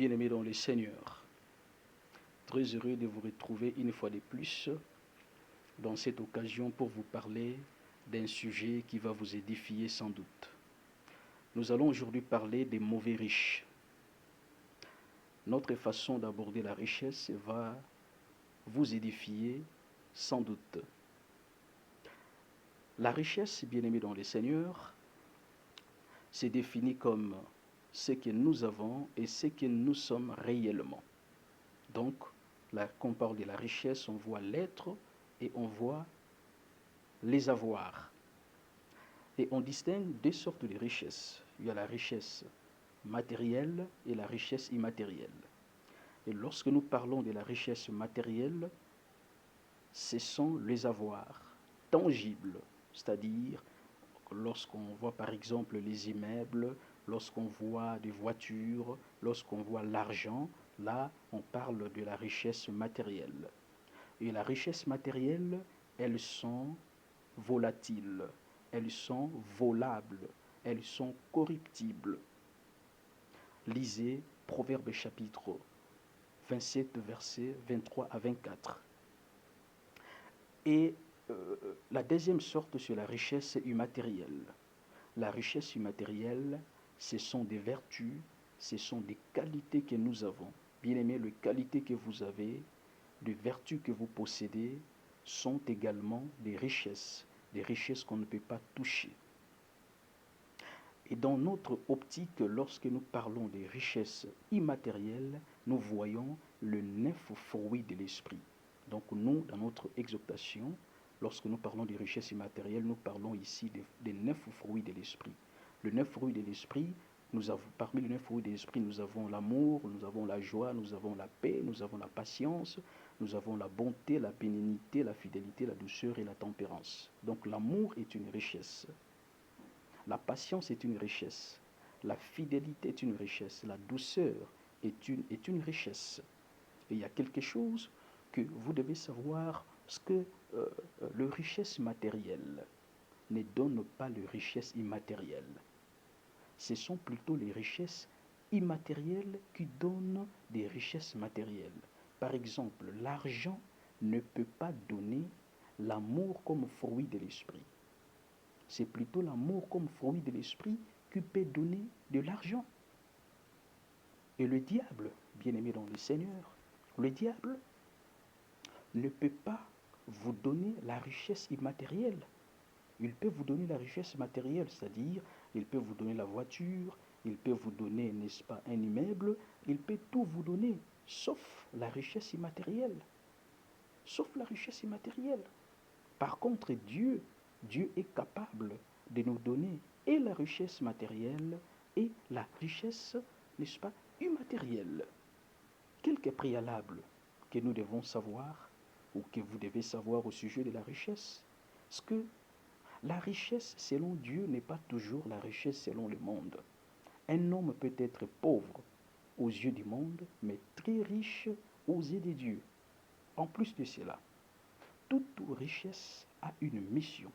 Bien-aimés dans le Seigneur, très heureux de vous retrouver une fois de plus dans cette occasion pour vous parler d'un sujet qui va vous édifier sans doute. Nous allons aujourd'hui parler des mauvais riches. Notre façon d'aborder la richesse va vous édifier sans doute. La richesse, bien-aimés dans le Seigneur, c'est défini comme ce que nous avons et ce que nous sommes réellement. Donc, là, quand on parle de la richesse, on voit l'être et on voit les avoirs. Et on distingue deux sortes de richesses. Il y a la richesse matérielle et la richesse immatérielle. Et lorsque nous parlons de la richesse matérielle, ce sont les avoirs tangibles, c'est-à-dire lorsqu'on voit par exemple les immeubles, lorsqu'on voit des voitures, lorsqu'on voit l'argent, là on parle de la richesse matérielle. Et la richesse matérielle, elles sont volatiles, elles sont volables, elles sont corruptibles. Lisez Proverbes chapitre 27, versets 23 à 24. Et la deuxième sorte, c'est la richesse immatérielle. La richesse immatérielle, ce sont des vertus, ce sont des qualités que nous avons. Bien-aimés, les qualités que vous avez, les vertus que vous possédez, sont également des richesses qu'on ne peut pas toucher. Et dans notre optique, lorsque nous parlons des richesses immatérielles, nous voyons le 9 fruits de l'esprit. Donc nous, dans notre exhortation, lorsque nous parlons des richesses immatérielles, nous parlons ici des 9 fruits de l'esprit. Le 9 fruits de l'esprit, parmi les 9 fruits de l'esprit, nous avons l'amour, nous avons la joie, nous avons la paix, nous avons la patience, nous avons la bonté, la bénignité, la fidélité, la douceur et la tempérance. Donc l'amour est une richesse. La patience est une richesse. La fidélité est une richesse. La douceur est une richesse. Et il y a quelque chose que vous devez savoir, parce que le richesse matérielle ne donne pas les richesses immatérielles. Ce sont plutôt les richesses immatérielles qui donnent des richesses matérielles. Par exemple, l'argent ne peut pas donner l'amour comme fruit de l'esprit. C'est plutôt l'amour comme fruit de l'esprit qui peut donner de l'argent. Et le diable, bien-aimé dans le Seigneur, le diable ne peut pas vous donner la richesse immatérielle. Il peut vous donner la richesse matérielle, c'est-à-dire il peut vous donner la voiture, il peut vous donner, n'est-ce pas, un immeuble, il peut tout vous donner, sauf la richesse immatérielle. Sauf la richesse immatérielle. Par contre, Dieu est capable de nous donner et la richesse matérielle et la richesse, n'est-ce pas, immatérielle. Quelques préalables que nous devons savoir ou que vous devez savoir au sujet de la richesse. Parce que la richesse selon Dieu n'est pas toujours la richesse selon le monde. Un homme peut être pauvre aux yeux du monde, mais très riche aux yeux de Dieu. En plus de cela, toute richesse a une mission.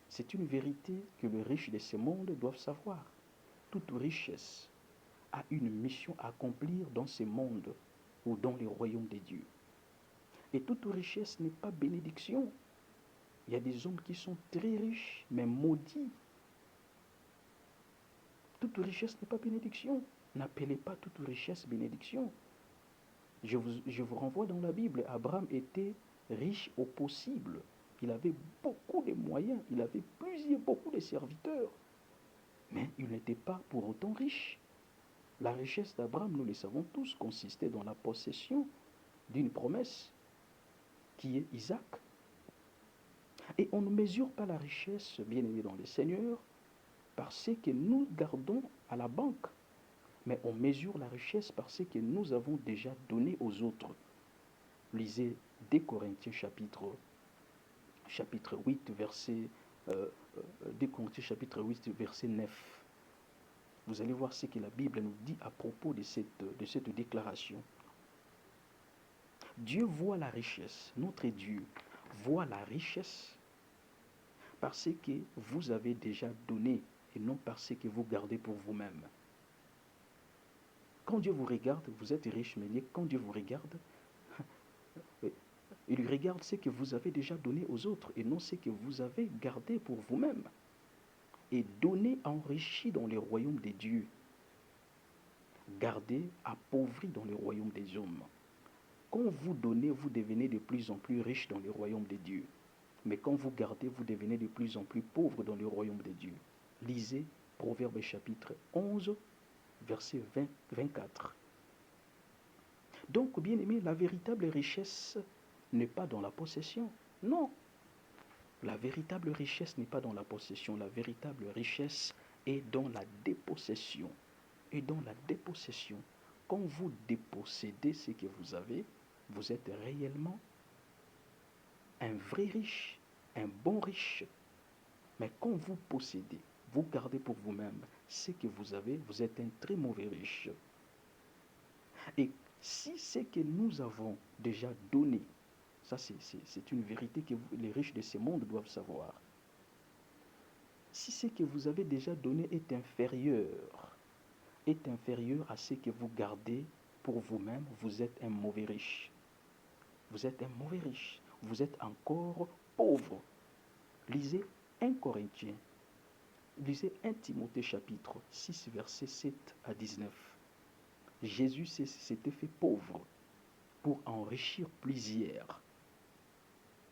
C'est une vérité que les riches de ce monde doivent savoir. Toute richesse a une mission à accomplir dans ce monde ou dans les royaumes de Dieu. Et toute richesse n'est pas bénédiction. Il y a des hommes qui sont très riches, mais maudits. Toute richesse n'est pas bénédiction. N'appelez pas toute richesse bénédiction. Je vous renvoie dans la Bible. Abraham était riche au possible. Il avait beaucoup de moyens. Il avait beaucoup de serviteurs. Mais il n'était pas pour autant riche. La richesse d'Abraham, nous le savons tous, consistait dans la possession d'une promesse qui est Isaac. Et on ne mesure pas la richesse, bien-aimée dans le Seigneur, par ce que nous gardons à la banque. Mais on mesure la richesse par ce que nous avons déjà donné aux autres. Lisez 2 Corinthiens chapitre 8, verset 2 Corinthiens chapitre 8, verset 9. Vous allez voir ce que la Bible nous dit à propos de cette déclaration. Dieu voit la richesse, notre Dieu voit la richesse parce que vous avez déjà donné et non parce que vous gardez pour vous-même. Quand Dieu vous regarde, vous êtes riche, mais quand Dieu vous regarde, il regarde ce que vous avez déjà donné aux autres et non ce que vous avez gardé pour vous-même. Et donner enrichi dans le royaume des dieux. Garder appauvri dans le royaume des hommes. Quand vous donnez, vous devenez de plus en plus riche dans le royaume des dieux. Mais quand vous gardez, vous devenez de plus en plus pauvre dans le royaume des dieux. Lisez Proverbes chapitre 11, verset 24. Donc, bien aimé, la véritable richesse n'est pas dans la possession. Non. La véritable richesse n'est pas dans la possession. La véritable richesse est dans la dépossession. Et dans la dépossession, quand vous dépossédez ce que vous avez, vous êtes réellement un vrai riche, un bon riche. Mais quand vous possédez, vous gardez pour vous-même ce que vous avez, vous êtes un très mauvais riche. Et si ce que nous avons déjà donné, ça c'est une vérité que les riches de ce monde doivent savoir. Si ce que vous avez déjà donné est inférieur à ce que vous gardez pour vous-même, vous êtes un mauvais riche. Vous êtes un mauvais riche. Vous êtes encore pauvre. Lisez 1 Corinthiens. Lisez 1 Timothée chapitre 6, versets 7 à 19. Jésus s'était fait pauvre pour enrichir plusieurs.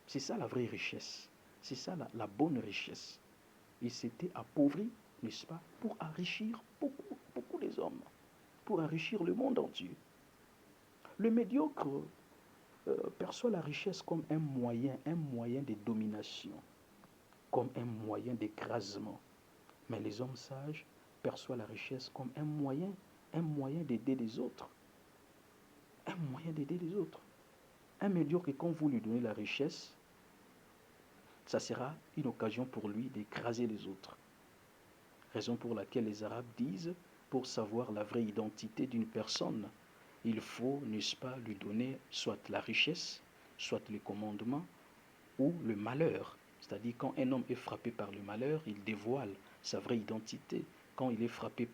C'est ça la vraie richesse. C'est ça la bonne richesse. Il s'était appauvri, n'est-ce pas, pour enrichir beaucoup les hommes, pour enrichir le monde entier. Le médiocre perçoit la richesse comme un moyen de domination, comme un moyen d'écrasement. Mais les hommes sages perçoivent la richesse comme un moyen d'aider les autres. Un moyen d'aider les autres. Un médiocre, quand vous lui donnez la richesse, ça sera une occasion pour lui d'écraser les autres. Raison pour laquelle les Arabes disent, pour savoir la vraie identité d'une personne, il faut, n'est-ce pas, lui donner soit la richesse, soit le commandement, ou le malheur. C'est-à-dire quand un homme est frappé par le malheur, il dévoile sa vraie identité. Quand il est frappé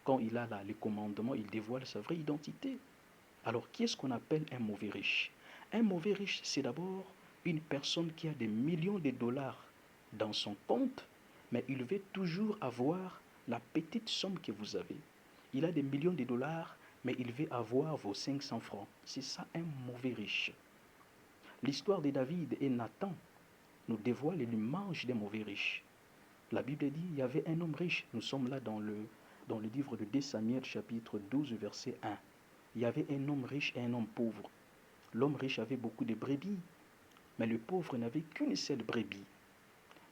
quand il a le commandement, il dévoile sa vraie identité. Alors, qui est-ce qu'on appelle un mauvais riche? Un mauvais riche, c'est d'abord une personne qui a des millions de dollars dans son compte, mais il veut toujours avoir la petite somme que vous avez. Il a des millions de dollars, mais il veut avoir vos 500 francs. C'est ça un mauvais riche. L'histoire de David et Nathan nous dévoile l'image des mauvais riches. La Bible dit, il y avait un homme riche. Nous sommes là dans le livre de 2 Samuel, chapitre 12, verset 1. Il y avait un homme riche et un homme pauvre. L'homme riche avait beaucoup de brebis, mais le pauvre n'avait qu'une seule brebis.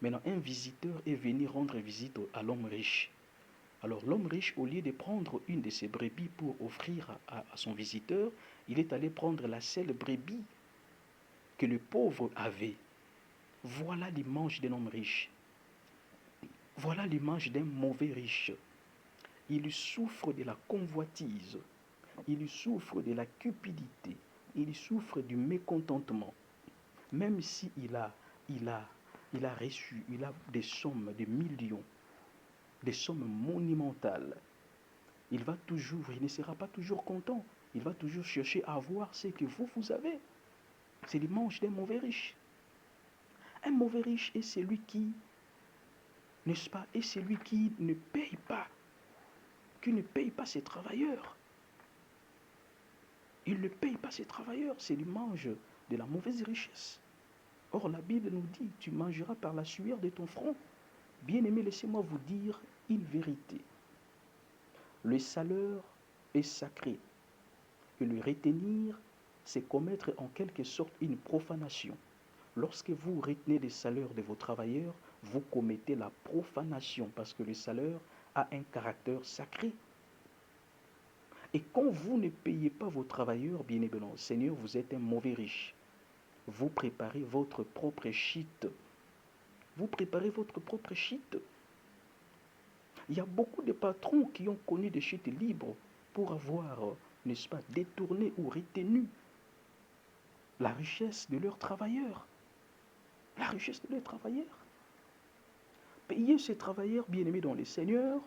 Maintenant, un visiteur est venu rendre visite à l'homme riche. Alors l'homme riche, au lieu de prendre une de ses brebis pour offrir à son visiteur, il est allé prendre la seule brebis que le pauvre avait. Voilà l'image d'un homme riche. Voilà l'image d'un mauvais riche. Il souffre de la convoitise. Il souffre de la cupidité. Il souffre du mécontentement. Même si il a reçu, il a des sommes, des millions, des sommes monumentales, il ne sera pas toujours content. Il va toujours chercher à avoir ce que vous avez. C'est l'image d'un mauvais riche. Un mauvais riche est celui qui, n'est-ce pas, est celui qui ne paye pas ses travailleurs. Il ne paye pas ses travailleurs, c'est l'image de la mauvaise richesse. Or, la Bible nous dit, tu mangeras par la sueur de ton front. Bien-aimés, laissez-moi vous dire une vérité. Le salaire est sacré. Et le retenir, c'est commettre en quelque sorte une profanation. Lorsque vous retenez les salaires de vos travailleurs, vous commettez la profanation parce que le salaire a un caractère sacré. Et quand vous ne payez pas vos travailleurs, bien évidemment, Seigneur, vous êtes un mauvais riche. Vous préparez votre propre chute. Vous préparez votre propre chute. Il y a beaucoup de patrons qui ont connu des chutes libres pour avoir, n'est-ce pas, détourné ou retenu la richesse de leurs travailleurs. La richesse de leurs travailleurs. Payez ces travailleurs, bien-aimés dans les seigneurs,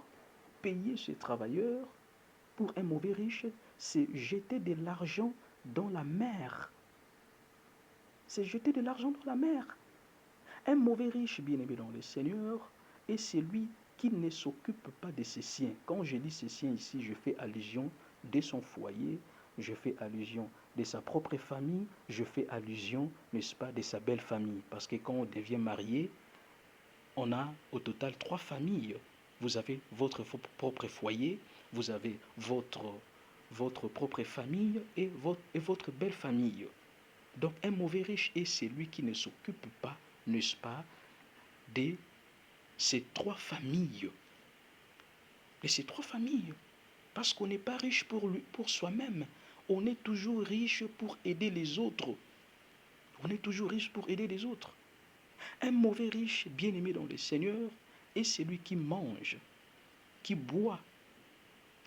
payez ces travailleurs pour un mauvais riche, c'est jeter de l'argent dans la mer. C'est jeter de l'argent dans la mer. Un mauvais riche, bien-aimé dans le Seigneur, est celui qui ne s'occupe pas de ses siens. Quand je dis ses siens ici, je fais allusion de son foyer, je fais allusion de sa propre famille, je fais allusion, n'est-ce pas, de sa belle famille. Parce que quand on devient marié, on a au total 3 familles. Vous avez votre propre foyer, vous avez votre propre famille et votre belle famille. Donc un mauvais riche est celui qui ne s'occupe pas, n'est-ce pas, de ces 3 familles. Et ces 3 familles, parce qu'on n'est pas riche pour soi-même, on est toujours riche pour aider les autres. On est toujours riche pour aider les autres. Un mauvais riche, bien-aimé dans le Seigneur, est celui qui mange, qui boit,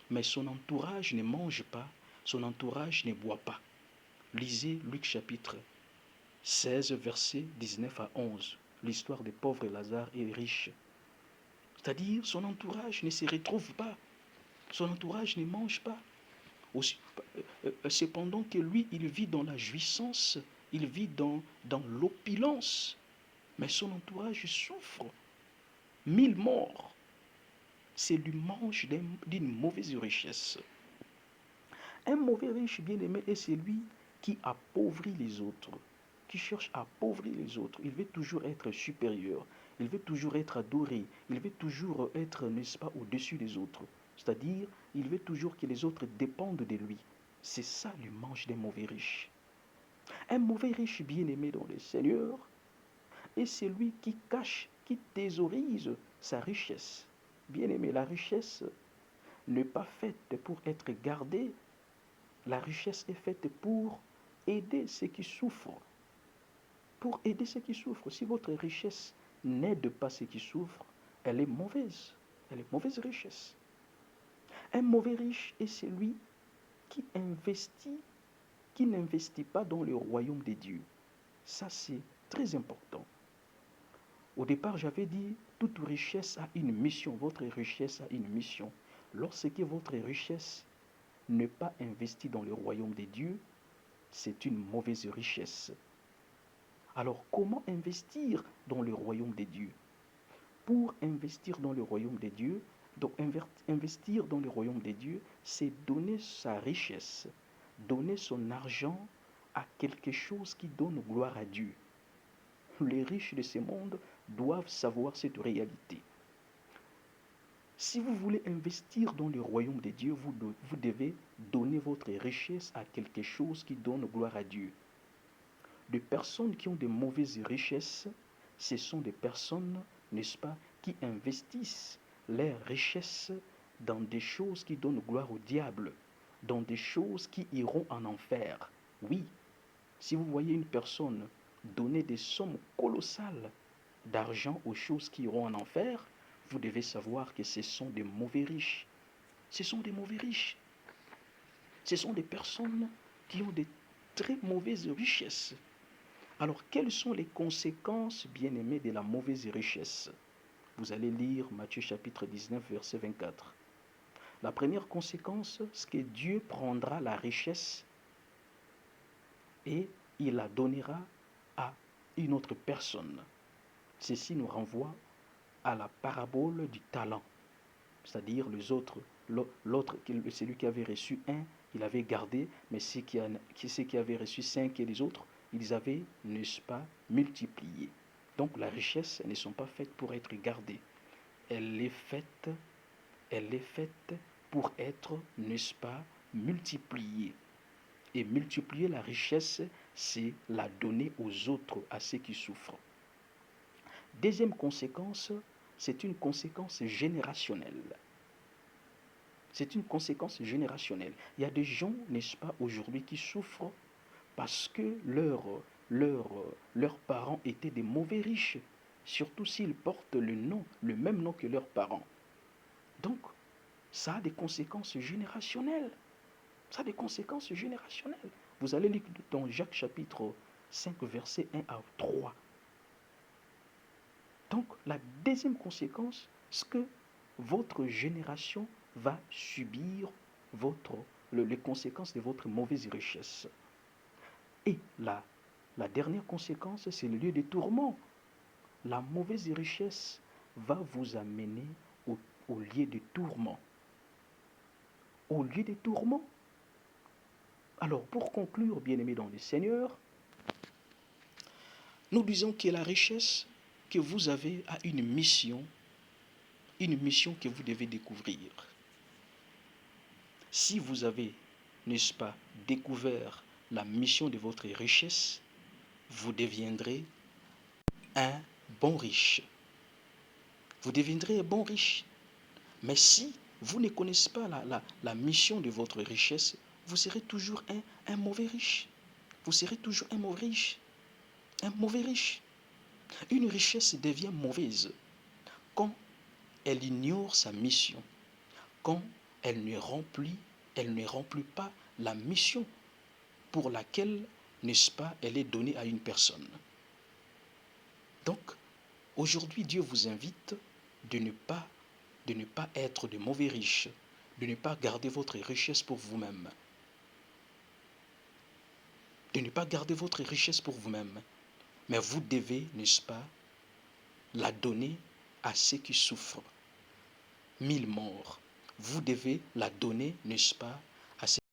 mais son entourage ne mange pas, son entourage ne boit pas. Lisez Luc chapitre 16, versets 19 à 11, l'histoire des pauvres Lazare et riches. C'est-à-dire, son entourage ne se retrouve pas, son entourage ne mange pas. Cependant que lui, il vit dans la jouissance, il vit dans l'opulence, mais son entourage souffre. 1000 morts, c'est lui mange d'une mauvaise richesse. Un mauvais riche bien-aimé est celui qui appauvrit les autres, qui cherche à appauvrir les autres. Il veut toujours être supérieur, il veut toujours être adoré, il veut toujours être, n'est-ce pas, au-dessus des autres. C'est-à-dire, il veut toujours que les autres dépendent de lui. C'est ça le manche des mauvais riches. Un mauvais riche bien-aimé dans le Seigneur est celui qui cache, qui thésaurise sa richesse. Bien-aimé, la richesse n'est pas faite pour être gardée. La richesse est faite pour aider ceux qui souffrent. Pour aider ceux qui souffrent. Si votre richesse n'aide pas ceux qui souffrent, elle est mauvaise. Elle est mauvaise richesse. Un mauvais riche est celui qui investit, qui n'investit pas dans le royaume des dieux. Ça, c'est très important. Au départ, j'avais dit, toute richesse a une mission. Votre richesse a une mission. Lorsque votre richesse n'est pas investie dans le royaume des dieux, c'est une mauvaise richesse. Alors, comment investir dans le royaume des dieux? Pour investir dans le royaume des dieux, donc investir dans le royaume des dieux, c'est donner sa richesse, donner son argent à quelque chose qui donne gloire à Dieu. Les riches de ce monde doivent savoir cette réalité. Si vous voulez investir dans le royaume de Dieu, vous devez donner votre richesse à quelque chose qui donne gloire à Dieu. Les personnes qui ont de mauvaises richesses, ce sont des personnes, n'est-ce pas, qui investissent leurs richesses dans des choses qui donnent gloire au diable, dans des choses qui iront en enfer. Oui, si vous voyez une personne donner des sommes colossales d'argent aux choses qui iront en enfer, vous devez savoir que ce sont des mauvais riches. Ce sont des mauvais riches. Ce sont des personnes qui ont de très mauvaises richesses. Alors, quelles sont les conséquences, bien-aimés, de la mauvaise richesse? Vous allez lire Matthieu chapitre 19, verset 24. La première conséquence, c'est que Dieu prendra la richesse et il la donnera à une autre personne. Ceci nous renvoie à la parabole du talent. C'est-à-dire celui qui avait reçu un, il avait gardé, mais ceux qui avaient reçu 5 et les autres, ils avaient, n'est-ce pas, multiplié. Donc la richesse, elles ne sont pas faites pour être gardées. Elle est faite pour être, n'est-ce pas, multipliée. Et multiplier la richesse, c'est la donner aux autres, à ceux qui souffrent. Deuxième conséquence, c'est une conséquence générationnelle. C'est une conséquence générationnelle. Il y a des gens, n'est-ce pas, aujourd'hui qui souffrent parce que leurs parents étaient des mauvais riches, surtout s'ils portent le même nom que leurs parents. Donc, ça a des conséquences générationnelles. Ça a des conséquences générationnelles. Vous allez lire dans Jacques chapitre 5, versets 1 à 3. Donc, la deuxième conséquence, c'est que votre génération va subir les conséquences de votre mauvaise richesse. Et la dernière conséquence, c'est le lieu de tourment. La mauvaise richesse va vous amener au lieu de tourment. Au lieu de tourment. Alors, pour conclure, bien-aimés dans le Seigneur, nous disons que la richesse que vous avez a une mission que vous devez découvrir. Si vous avez, n'est-ce pas, découvert la mission de votre richesse, vous deviendrez un bon riche. Vous deviendrez un bon riche. Mais si vous ne connaissez pas la mission de votre richesse, vous serez toujours un mauvais riche. Vous serez toujours un mauvais riche. Un mauvais riche. Une richesse devient mauvaise quand elle ignore sa mission, quand elle ne remplit pas la mission pour laquelle, n'est-ce pas, elle est donnée à une personne. Donc, aujourd'hui, Dieu vous invite de ne pas être de mauvais riches, de ne pas garder votre richesse pour vous-même. De ne pas garder votre richesse pour vous-même. Mais vous devez, n'est-ce pas, la donner à ceux qui souffrent. 1000 morts. Vous devez la donner, n'est-ce pas, à ceux